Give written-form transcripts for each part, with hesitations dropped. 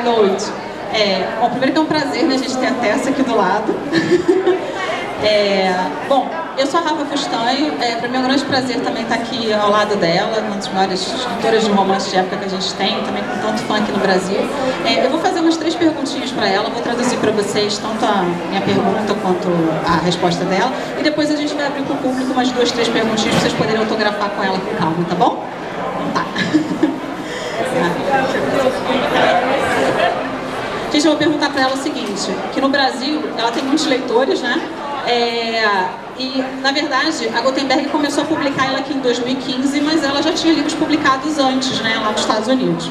noite. Bom, primeiro que é um prazer, né, a gente ter a Tessa aqui do lado. Bom, eu sou a Rafa Fustanho, para mim é um grande prazer também estar aqui ao lado dela, uma das maiores escritoras de romance de época que a gente tem, também com tanto fã aqui no Brasil. Eu vou fazer umas 3 perguntinhas para ela, vou traduzir para vocês tanto a minha pergunta quanto a resposta dela, e depois a gente vai abrir para o público umas 2, 3 perguntinhas para vocês poderem autografar com ela com calma, tá bom? Então tá. Gente, eu vou perguntar para ela o seguinte, que no Brasil ela tem muitos leitores, né? E, na verdade, a Gutenberg começou a publicar ela aqui em 2015, mas ela já tinha livros publicados antes, né, lá nos Estados Unidos,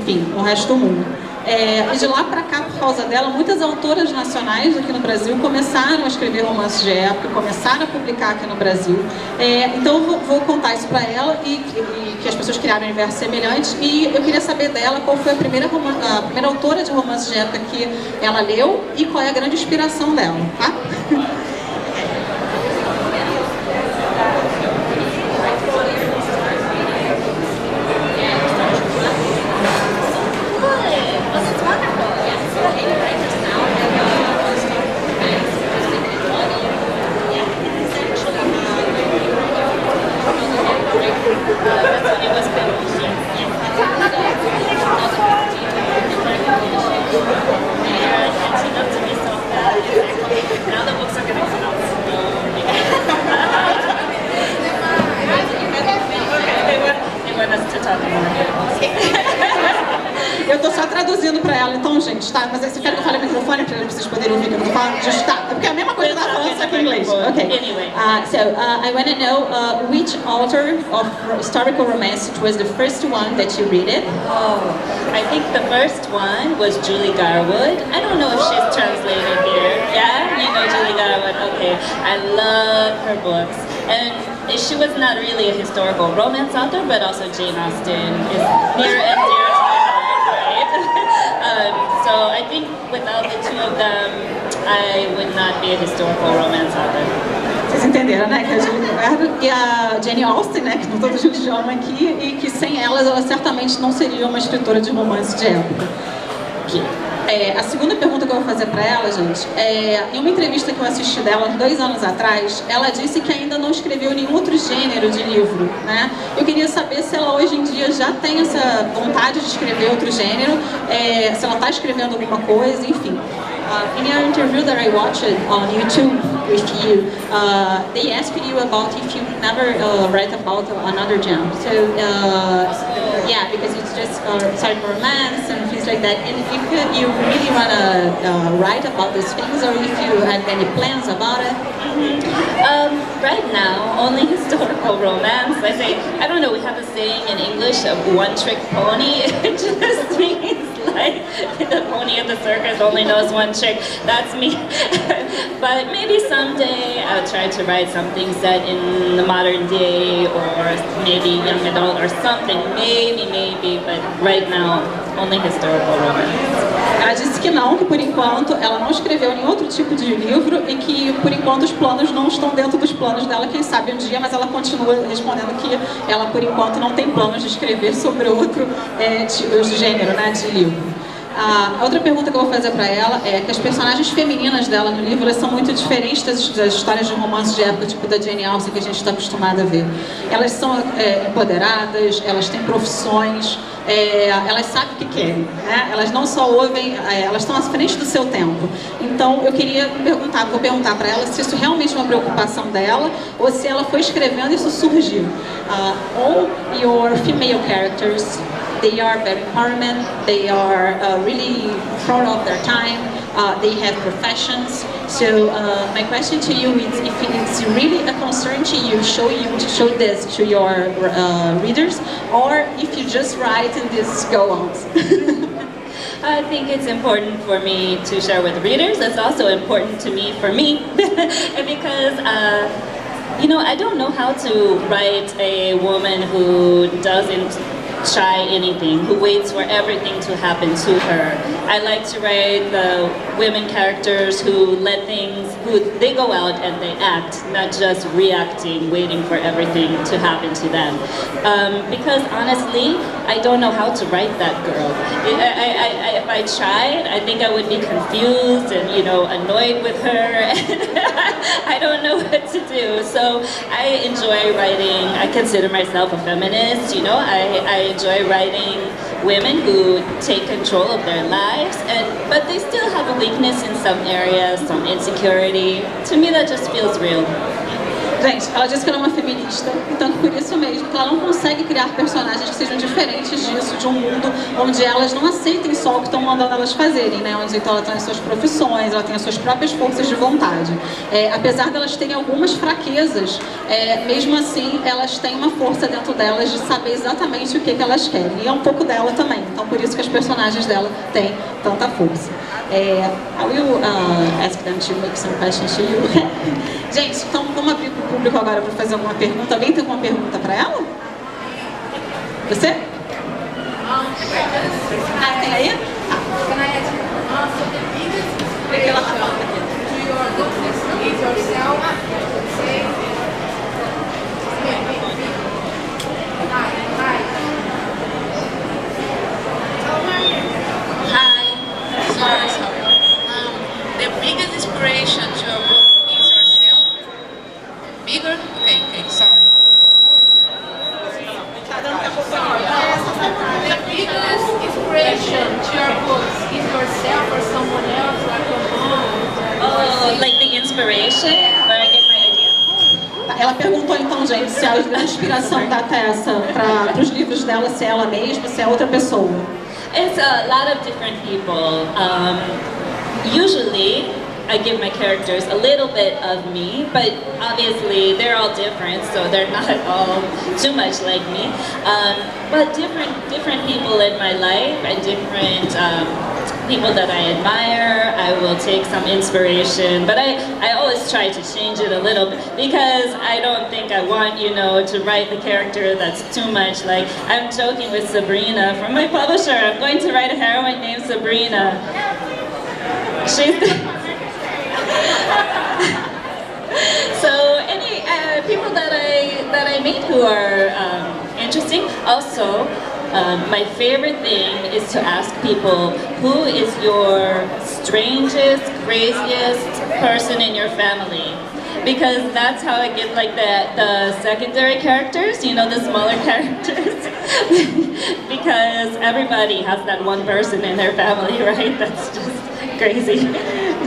enfim, no resto do mundo. E de lá pra cá, por causa dela, muitas autoras nacionais aqui no Brasil começaram a escrever romances de época, começaram a publicar aqui no Brasil. Então eu vou contar isso pra ela e que as pessoas criaram um universo semelhante. E eu queria saber dela qual foi a primeira autora de romances de época que ela leu e qual é a grande inspiração dela, tá? Eu tô só traduzindo pra ela, então, gente, tá? Mas aí você quer que eu fale o microfone pra vocês poderem ouvir o que eu tô falando? Justo, tá. É porque é a mesma coisa da França só que em inglês. Okay. Anyway. I want to know which author of historical romance was the first one that you read it? Oh, I think the first one was Julie Garwood. I don't know if she's translated here. Yeah, you know Julie Garwood. Okay, I love her books, and she was not really a historical romance author, but also Jane Austen is near and dear to my heart, right? So I think without the two of them, I would not be a historical romance author. Vocês entenderam, né? Que a Julie Garwood e a Jane Austen, né? Que não todos juntos chamam aqui, e que sem elas, ela certamente não seria uma escritora de romance de época. A segunda pergunta que eu vou fazer para ela, gente, em uma entrevista que eu assisti dela uns 2 anos atrás, ela disse que ainda não escreveu nenhum outro gênero de livro, né? Eu queria saber se ela hoje em dia já tem essa vontade de escrever outro gênero, se ela está escrevendo alguma coisa, enfim. In your interview that I watched on YouTube with you, they asked you about if you never write about another genre. So, yeah, because it's just historical romance and things like that. And if you really want to write about these things, or if you had any plans about it? Right now, only historical romance. I don't know, we have a saying in English, a one-trick pony. It just means like the pony at the circus only knows one trick. That's me. But maybe someday I'll try to write something set in the modern day, or maybe young adult or something. Maybe, but right now, only historical romance. Ela disse que não, que por enquanto ela não escreveu nenhum outro tipo de livro e que por enquanto os planos não estão dentro dos planos dela, quem sabe um dia, mas ela continua respondendo que ela por enquanto não tem planos de escrever sobre outro gênero, né, de livro. A outra pergunta que eu vou fazer para ela é que as personagens femininas dela no livro, elas são muito diferentes das histórias de romance de época, tipo da Jane Austen, que a gente está acostumado a ver. Elas são empoderadas, elas têm profissões, elas sabem o que querem, né? Elas não só ouvem, elas estão à frente do seu tempo. Então eu vou perguntar para ela se isso realmente é uma preocupação dela ou se ela foi escrevendo e isso surgiu. All your female characters, they are very empowerment, they are really proud of their time, they have professions. So my question to you is if it's really a concern to you to show this to your readers, or if you just write and this go on. I think it's important for me to share with readers. It's also important to me for me because you know, I don't know how to write a woman who doesn't try anything, who waits for everything to happen to her. I like to write the women characters who let things, who they go out and they act, not just reacting, waiting for everything to happen to them. Because honestly, I don't know how to write that girl. If I tried, I think I would be confused and, you know, annoyed with her. I don't know what to do. So I enjoy writing. I consider myself a feminist, you know. I enjoy writing women who take control of their lives, but they still have a weakness in some areas, some insecurity. To me, that just feels real. Gente, ela disse que ela é uma feminista, então por isso mesmo que ela não consegue criar personagens que sejam diferentes disso, de um mundo onde elas não aceitem só o que estão mandando elas fazerem, né? Onde então ela tem as suas profissões, ela tem as suas próprias forças de vontade. Apesar de elas terem algumas fraquezas, mesmo assim elas têm uma força dentro delas de saber exatamente o que elas querem. E é um pouco dela também, então por isso que as personagens dela têm tanta força. I will ask them to make some questions to you. Gente, então vamos abrir para o público agora para fazer alguma pergunta. Alguém tem alguma pergunta para ela? Você? Tem aí? Porque ela está falando aqui. The biggest inspiration to your book is yourself? Bigger? Okay, sorry. The biggest inspiration to your books is yourself or someone else, like your mom? Oh, like the inspiration? Where I get my idea? Ela perguntou então, gente, se a inspiração da Tessa para os livros dela, se é ela mesma, se é outra pessoa. It's a lot of different people. Usually, I give my characters a little bit of me, but obviously they're all different, so they're not all too much like me. But different people in my life and different people that I admire, I will take some inspiration, but I always try to change it a little bit because I don't think I want, you know, to write the character that's too much. Like, I'm joking with Sabrina from my publisher, I'm going to write a heroine named Sabrina. She's so any people that I meet who are interesting. Also, my favorite thing is to ask people, who is your strangest, craziest person in your family? Because that's how I get like the secondary characters, you know, the smaller characters. Because everybody has that one person in their family, right? That's just crazy.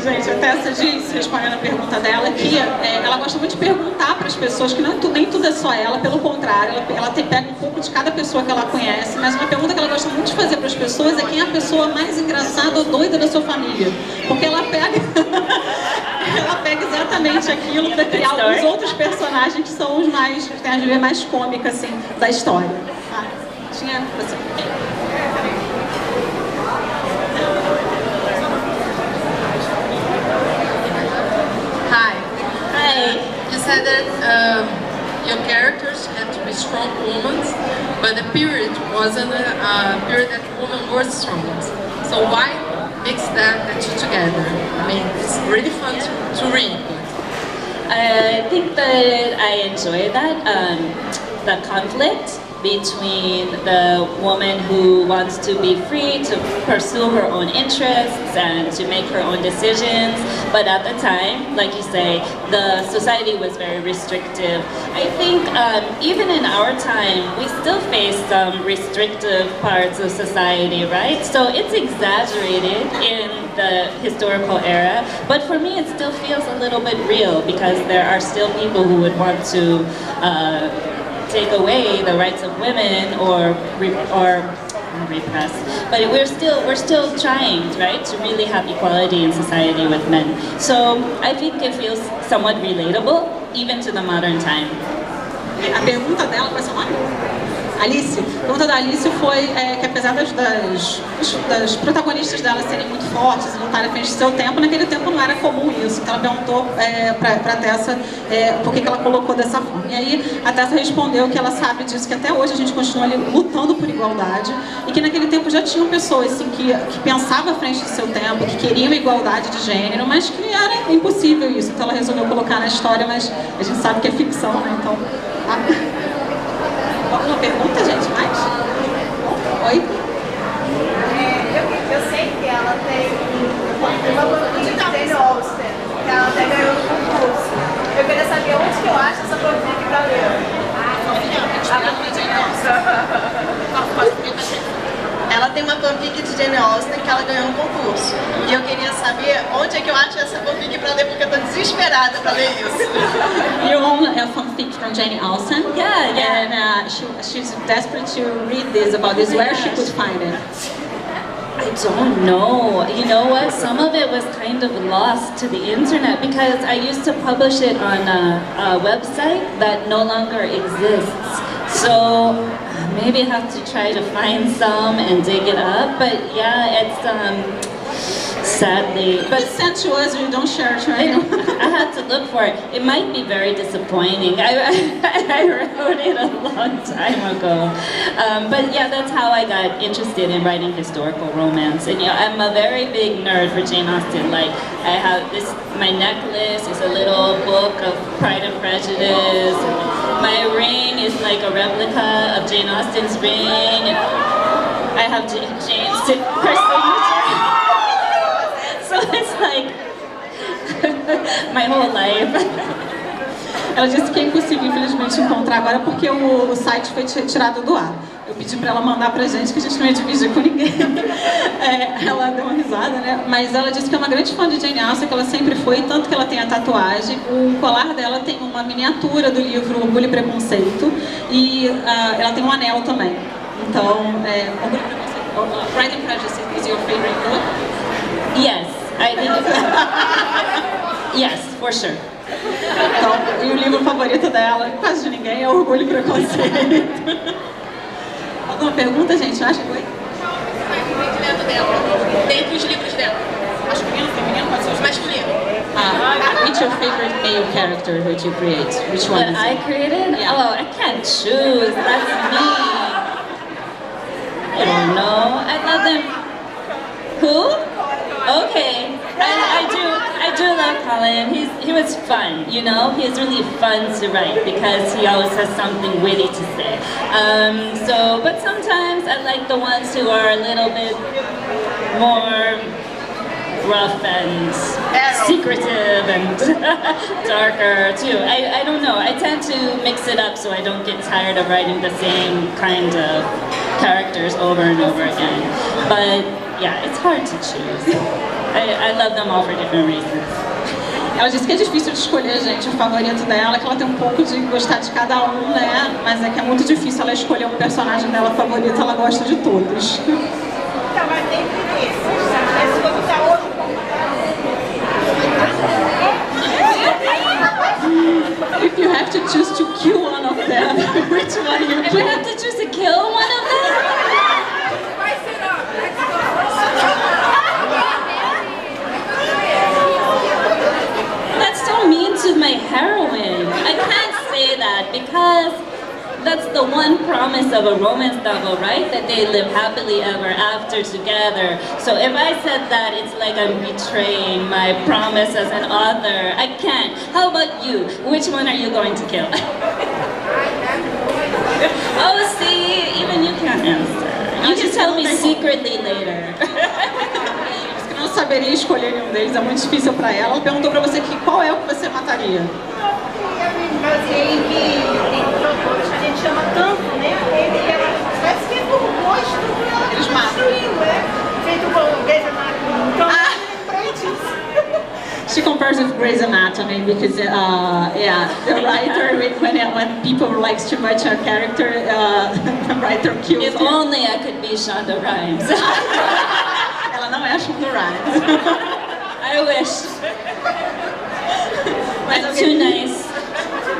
Gente, a Tessa disse, respondendo a pergunta dela, que ela gosta muito de perguntar para as pessoas que nem tudo é só ela, pelo contrário, ela pega um pouco de cada pessoa que ela conhece, mas uma pergunta que ela gosta muito de fazer para as pessoas é quem é a pessoa mais engraçada ou doida da sua família. Porque ela pega, ela pega exatamente aquilo para criar os outros personagens que são os mais, que tem a ver mais cômica assim, da história. Tinha você. You said that your characters had to be strong women, but the period wasn't a period that women were strong. So why mix the two together? I mean, it's really fun to read. I think that I enjoy that, the conflict between the woman who wants to be free to pursue her own interests and to make her own decisions, but at the time, like you say, the society was very restrictive. I think even in our time, we still face some restrictive parts of society, right? So it's exaggerated in the historical era, but for me it still feels a little bit real because there are still people who would want to take away the rights of women or repress. But we're still trying, right, to really have equality in society with men. So I think it feels somewhat relatable, even to the modern time. A pergunta dela, qual é o seu nome? Alice? A pergunta da Alice foi que apesar das protagonistas dela serem muito fortes e lutarem à frente do seu tempo, naquele tempo não era comum isso. Então ela perguntou pra Tessa por que ela colocou dessa forma. E aí a Tessa respondeu que ela sabe disso, que até hoje a gente continua ali lutando por igualdade e que naquele tempo já tinham pessoas assim, que pensavam à frente do seu tempo, que queriam igualdade de gênero, mas que era impossível isso. Então ela resolveu colocar na história, mas a gente sabe que é ficção, né? Então... Alguma pergunta, gente? Mais? Oi? Eu sei que ela tem uma fanfic de Jane Austen, que ela até ganhou no concurso. Eu queria saber onde que eu acho essa fanfic pra ler. Ela tem uma fanfic de Jane Austen que ela ganhou no concurso. E eu queria saber onde é que eu acho essa fanfic pra ler, porque eu tô desesperada pra ler isso. You own a fanfic from Jane Austen? Yeah. And she's desperate to read this about this. Where she could find it? I don't know. You know what? Some of it was kind of lost to the internet because I used to publish it on a website that no longer exists. So maybe I have to try to find some and dig it up. But yeah, it's sadly. But It's sent to us, you don't share it, right? I had to look for it. It might be very disappointing. I wrote it a long time ago. But yeah, that's how I got interested in writing historical romance. And you know, I'm a very big nerd for Jane Austen. Like, I have this, my necklace is a little book of Pride and Prejudice. My ring is like a replica of Jane Austen's ring. And I have Jane's her signature. So it's like my whole life. Ela disse que é impossível, infelizmente, encontrar agora porque o site foi tirado do ar. Eu pedi pra ela mandar pra gente, que a gente não ia dividir com ninguém. Ela deu uma risada, né? Mas ela disse que é uma grande fã de Jane Austen, que ela sempre foi, tanto que ela tem a tatuagem. O colar dela tem uma miniatura do livro Orgulho e Preconceito e ela tem um anel também. Então, Orgulho e Preconceito, Pride and Prejudice is your favorite book? Yes, I think yes, for sure. Então, e o livro favorito dela, quase de ninguém, é Orgulho e Preconceito. Alguma pergunta, gente? Acho que foi? Dentre os livros dela. Masculino, feminino, pode ser os Masculino. Which your favorite male character would you create? Which one What is I it? created? Yeah. Oh, I can't choose. That's me. I don't know. I love them. Who? Okay. I do love Colin. He was fun, you know? He's really fun to write because he always has something witty to say. But sometimes I like the ones who are a little bit more rough and secretive and darker too. I don't know. I tend to mix it up so I don't get tired of writing the same kind of characters over and over again. But yeah, it's hard to choose. I love them all for different reasons. Ela disse que é difícil de escolher, gente, o favorito dela, que ela tem um pouco de gostar de cada um, né? Mas é que é muito difícil ela escolher um personagem dela favorito, ela gosta de todos. Então, mas dentro desses, se você botar outro If you have to choose to kill one of them, which one you If I have to choose to kill one of them? That's so mean to my heroine. I can't say that because that's the one promise of a romance novel, right? That they live happily ever after together. So if I said that, it's like I'm betraying my promise as an author. I can't. How about you? Which one are you going to kill? Oh, see, even you can't answer. You can tell me secretly later. não saberia escolher nenhum deles, é muito difícil pra ela. Ela perguntou pra você que qual é o que você mataria? Baseei que produtores que a gente chama tanto, né? Parece que é por gosto, Eles matam. construindo, né? Feito com Grey's Anatomy. Então, eu lembrei disso. She compares with Grey's Anatomy because, yeah, the writer, when people likes too much a character, the writer kills If him. only I could be Shonda Rhimes. Ela não é a Shonda Rhimes. I wish. Mas I'm too nice.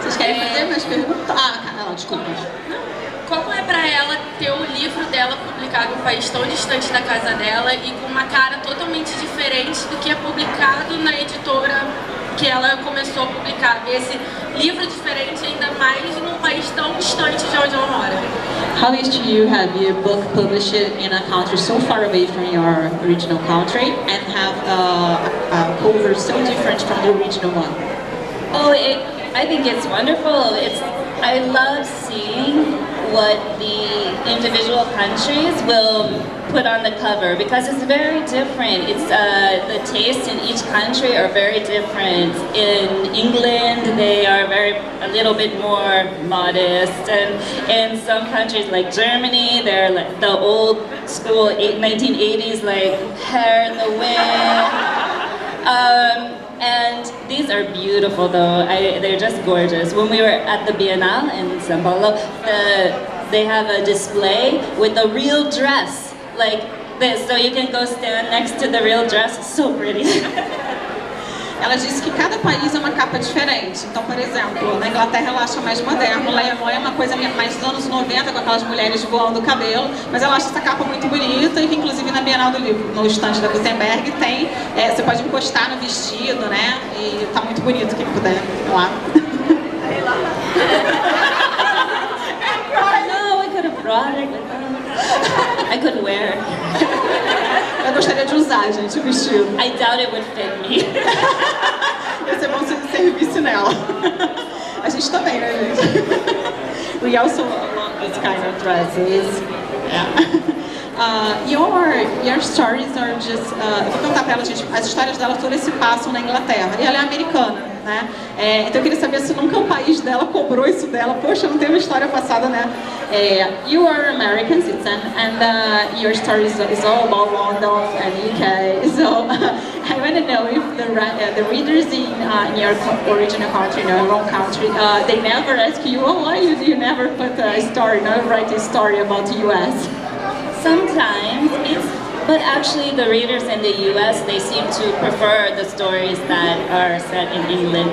Vocês querem fazer mais perguntas? Desculpa. Como é pra ela ter o livro dela publicado em um país tão distante da casa dela e com uma cara totalmente diferente do que é publicado na editora que ela começou a publicar? Esse livro diferente ainda mais num país tão distante de onde ela mora. How is to you have your book published in a country so far away from your original country and have a cover so different from the original one? Oh, I think it's wonderful. I love seeing what the individual countries will put on the cover because it's very different. It's the tastes in each country are very different. In England, they are a little bit more modest, and in some countries like Germany, they're like the old school 1980s, like hair in the wind. And these are beautiful though, they're just gorgeous. When we were at the Biennale in São Paulo, they have a display with a real dress, like this, so you can go stand next to the real dress. It's so pretty. Ela disse que cada país é uma capa diferente. Então, por exemplo, na Inglaterra ela acha mais moderno, lá é uma coisa mais dos anos 90, com aquelas mulheres voando o cabelo, mas ela acha essa capa muito bonita e que inclusive na Bienal do Livro, no estande da Gutenberg, tem, você pode encostar no vestido, né? E tá muito bonito, quem puder ir lá. No, I could have brought it. I could wear. Eu gostaria de usar, gente, o vestido. I doubt it would fit me. Ia ser bom se servisse nela. A gente também, né, gente? We also love this kind of dresses. Yeah. Your stories are just... eu vou perguntar pra ela, gente, as histórias dela todas se passam na Inglaterra. E ela é americana, né? Então eu queria saber se nunca o país dela cobrou isso dela. Poxa, não tem uma história passada, né? You are American citizen and your story is all about London and UK. So I want to know if the readers in your original country, in your own country, they never ask you, oh, why you never put a story, never write a story about the US? Sometimes but actually the readers in the US, they seem to prefer the stories that are set in England.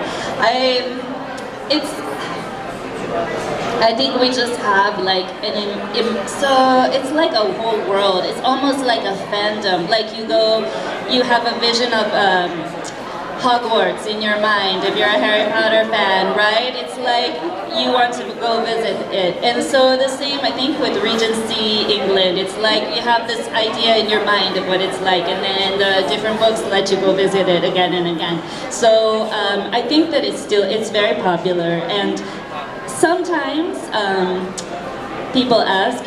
I think we just have like so it's like a whole world. It's almost like a fandom. Like you have a vision of Hogwarts in your mind if you're a Harry Potter fan, right? It's like you want to go visit it. And so the same, I think, with Regency England. It's like you have this idea in your mind of what it's like, and then the different books let you go visit it again and again. So I think that it's very popular. And sometimes people ask,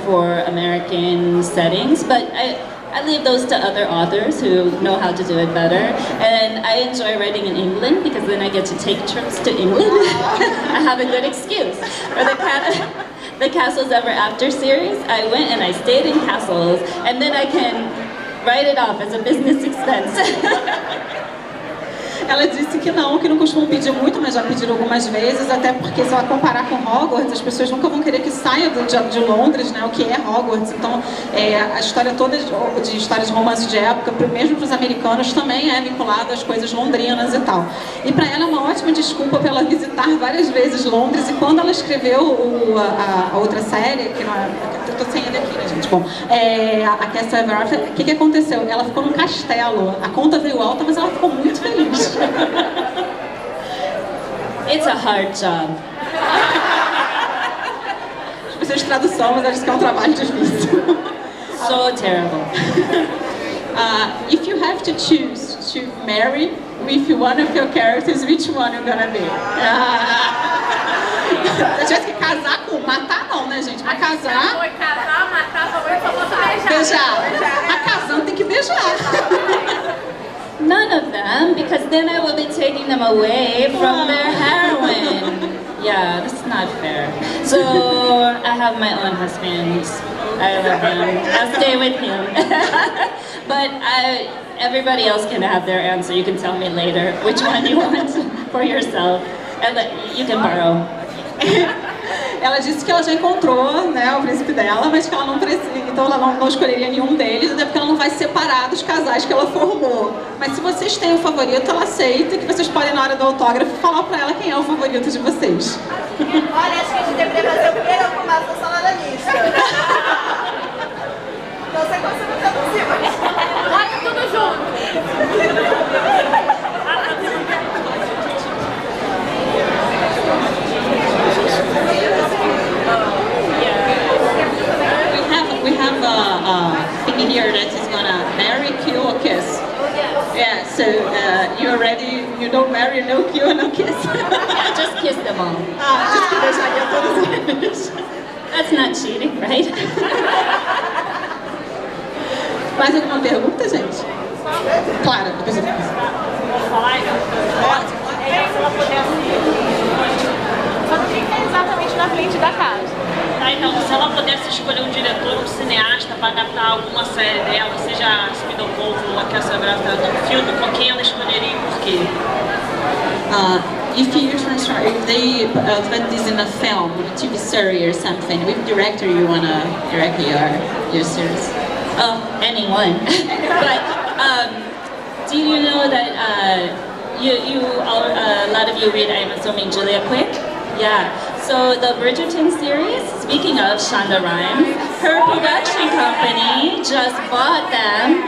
for American settings, but I leave those to other authors who know how to do it better. And I enjoy writing in England because then I get to take trips to England. I have a good excuse. For the Castles Ever After series, I went and I stayed in castles, and then I can write it off as a business expense. Ela disse que não costumam pedir muito, mas já pediram algumas vezes, até porque se ela comparar com Hogwarts, as pessoas nunca vão querer que saia de Londres, né, o que é Hogwarts. Então, a história toda de histórias de romance de época, mesmo para os americanos, também é vinculada às coisas londrinas e tal. E para ela é uma ótima desculpa para ela visitar várias vezes Londres, e quando ela escreveu a outra série, que não é... Eu tô sem ele aqui, né, gente? Bom, a Tessa Dare, o que aconteceu? Ela ficou num castelo, a conta veio alta, mas ela ficou muito feliz. It's a hard job. As pessoas de tradução, mas elas que é um trabalho difícil. So terrible. If you have to choose to marry with one of your characters, which one you're gonna be? Se tivesse que casar com... Matar não, né, gente? Mas casar... Foi casar, matar, só beijar. Mas casando tem que beijar. None of them, because then I will be taking them away from their heroine. Yeah, that's not fair. So I have my own husband. I love him. I'll stay with him. But everybody else can have their answer. You can tell me later which one you want for yourself. And you can borrow. Ela disse que ela já encontrou, né, o príncipe dela, mas que ela não precisa, então ela não escolheria nenhum deles, até porque ela não vai separar dos casais que ela formou. Mas se vocês têm um favorito, ela aceita, que vocês podem, na hora do autógrafo, falar pra ela quem é o favorito de vocês. Olha, acho que a gente deveria fazer o primeiro almoço da salada mista. Não sei como você vai traduzir, mas... Olha, tudo junto. We have a thing here that is gonna marry, kill, or kiss. Yeah, so you're ready, you don't marry, no kill, no kiss. Yeah, just kiss them all. Just que deixaria todos eles. That's not cheating, right? Mais alguma pergunta, gente? Claro, depois eu faço. Só fica exatamente na frente da casa. Então, se ela pudesse escolher um diretor, um cineasta para adaptar alguma série dela, seja Spin-off ou a Quer Saber do filme, com quem ela escolheria e por quê? If they put this in a film, a TV series or something, which director you wanna direct your series? Oh, anyone. But do you know that a lot of you read, I'm assuming, Julia Quick? Yeah. So the Bridgerton series, speaking of Shonda Rhimes, her production company just bought them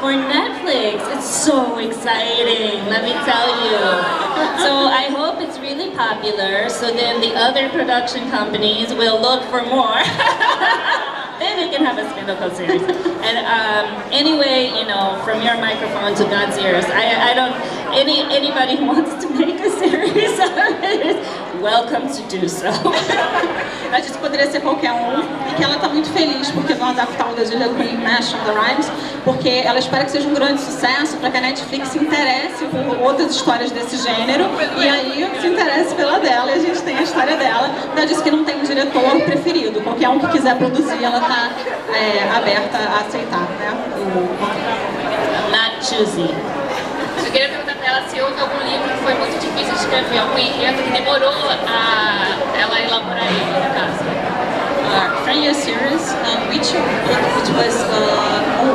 for Netflix. It's so exciting, let me tell you. So I hope it's really popular, so then the other production companies will look for more. Then we can have a spin-off series. And anyway, you know, from your microphone to God's ears, I don't, anybody who wants to make a series of it, welcome to do so. A gente poderia ser qualquer um, e que ela está muito feliz porque vão adaptar o da Julia Quinn, né, Shonda Rhimes, porque ela espera que seja um grande sucesso para que a Netflix se interesse por outras histórias desse gênero e aí se interesse pela dela, e a gente tem a história dela. Ela disse que não tem um diretor preferido, qualquer um que quiser produzir, ela está aberta a aceitar, né? Not choosy. Eu queria perguntar pra ela se houve algum livro que foi muito difícil de escrever, algum enredo que demorou a ela elaborar ele, no caso. From your series, which book was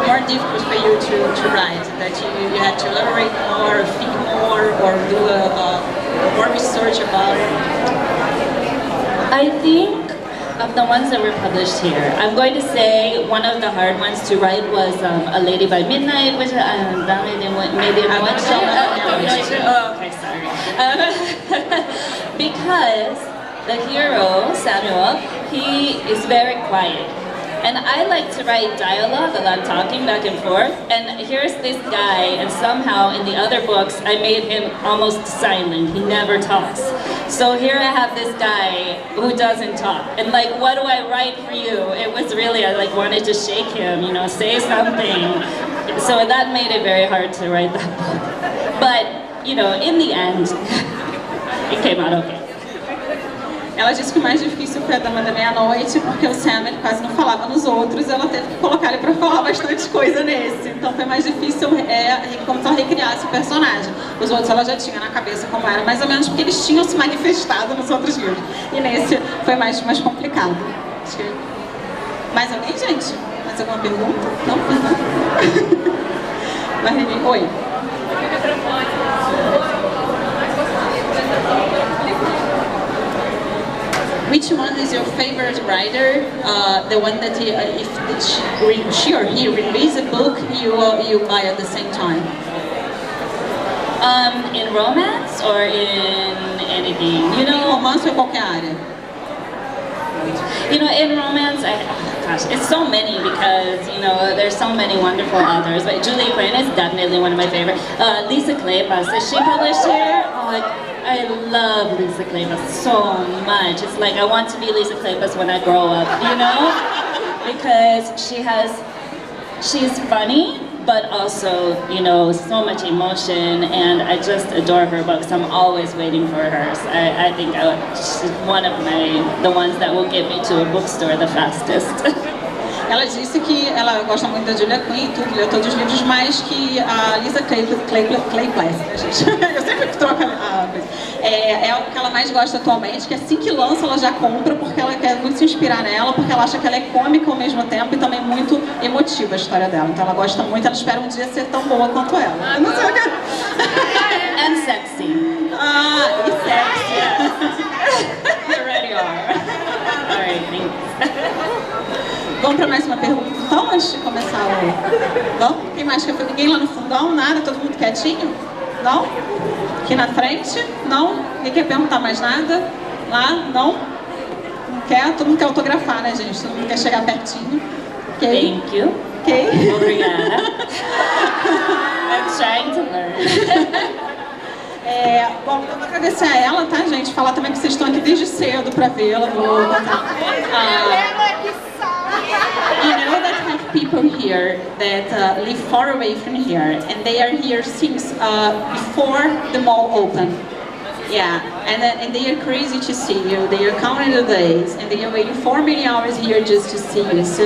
more difficult for you to write? That you had to elaborate more, think more, or do more research about it? I think of the ones that were published here, I'm going to say one of the hard ones to write was A Lady by Midnight, which maybe okay, sorry. Because the hero, Samuel, he is very quiet. And I like to write dialogue, a lot of talking back and forth. And here's this guy, and somehow in the other books, I made him almost silent. He never talks. So here I have this guy who doesn't talk. And like, what do I write for you? It was really, I like wanted to shake him, you know, say something. So that made it very hard to write that book. But, you know, in the end, it came out okay. Ela disse que o mais difícil foi a Dama da Meia-Noite, porque o Sam ele quase não falava nos outros, ela teve que colocar ele para falar bastante coisa nesse. Então foi mais difícil como se ela recriasse o personagem. Os outros ela já tinha na cabeça como era, mais ou menos porque eles tinham se manifestado nos outros livros. E nesse foi mais complicado. Acho que... Mais alguém, gente? Mais alguma pergunta? Não? Oi. Which one is your favorite writer? The one that if she or he release a book, you buy at the same time? In romance or in anything? You know, romance ou qualquer área? You know, in romance, gosh, it's so many because, you know, there's so many wonderful authors. But Julia Quinn is definitely one of my favorite. Lisa Kleypas, is she published here? Oh, I love Lisa Kleypas so much. It's like I want to be Lisa Kleypas when I grow up, you know? Because she's funny, but also, you know, so much emotion, and I just adore her books. I'm always waiting for hers. I think she's one of the ones that will get me to a bookstore the fastest. Ela disse que ela gosta muito da Julia Quinn, tudo, leu todos os livros, mas que a Lisa Kleypas, eu sempre troco a coisa, é o que ela mais gosta atualmente, que assim que lança ela já compra, porque ela quer muito se inspirar nela, porque ela acha que ela é cômica ao mesmo tempo e também muito emotiva a história dela. Então ela gosta muito, ela espera um dia ser tão boa quanto ela. Eu não sei o que... And sexy. E sexy. thanks. Vamos para mais uma pergunta, então, antes de começar o... Vamos? Quem mais quer fazer? Ninguém lá no fundão? Nada? Todo mundo quietinho? Não? Aqui na frente? Não? Ninguém quer perguntar mais nada? Lá? Não? Não quer? Todo mundo quer autografar, né, gente? Todo mundo quer chegar pertinho. Okay. Thank you. Ok. Obrigada. I'm trying to learn. Bom, eu vou agradecer a ela, tá, gente? Falar também que vocês estão aqui desde cedo para vê-la. You know that have people here that live far away from here, and they are here since before the mall opened. Yeah, and they are crazy to see you. They are counting the days, and they are waiting for many hours here just to see you. So,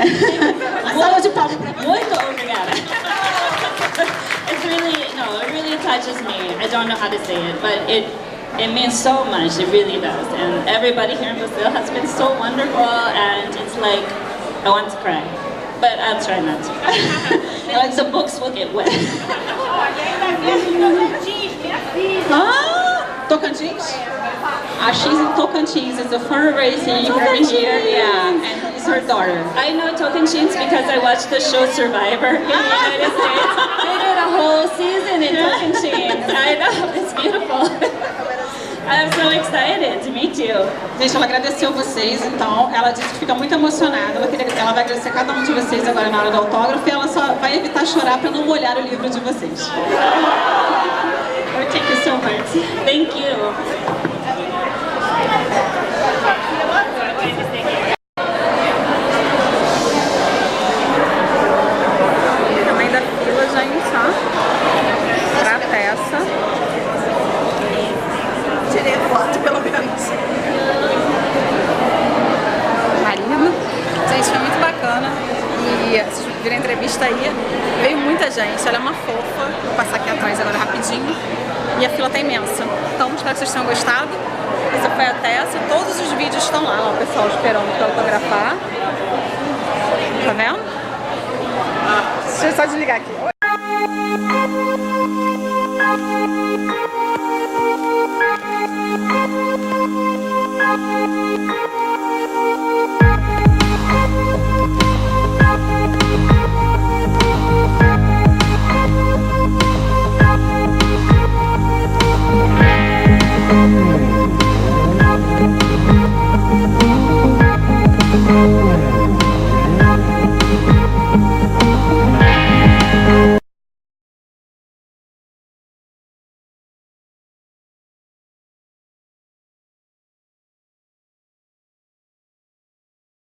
a salva de palmas. Muito obrigada. It's really, no, it really touches me. I don't know how to say it, but it means so much. It really does. And everybody here in Brazil has been so wonderful, and it's like I want to cry, but I'll try not to. Like the books will get wet. Tocantins? She's in Tocantins. It's a fundraising from here. Yeah, and it's her daughter. I know Tocantins because I watched the show Survivor in the United States. They did a whole season in Tocantins. I know, it's beautiful. I'm so excited to meet you. Gente, ela agradeceu vocês, então ela disse que fica muito emocionada. Ela vai agradecer cada um de vocês agora na hora do autógrafo e ela só vai evitar chorar para não molhar o livro de vocês. Thank you so much. Thank you. Tamanho da fila já está para a Tessa. Tirei foto, pelo menos. Marido. Gente, foi muito bacana. E vocês viram a entrevista aí, veio muita gente. Ela é uma fofa. Vou passar aqui atrás agora rapidinho. E a fila tá imensa. Então, espero que vocês tenham gostado. Essa foi a Tessa. Todos os vídeos estão lá, ó, o pessoal esperando para autografar. Tá vendo? Deixa eu só desligar aqui.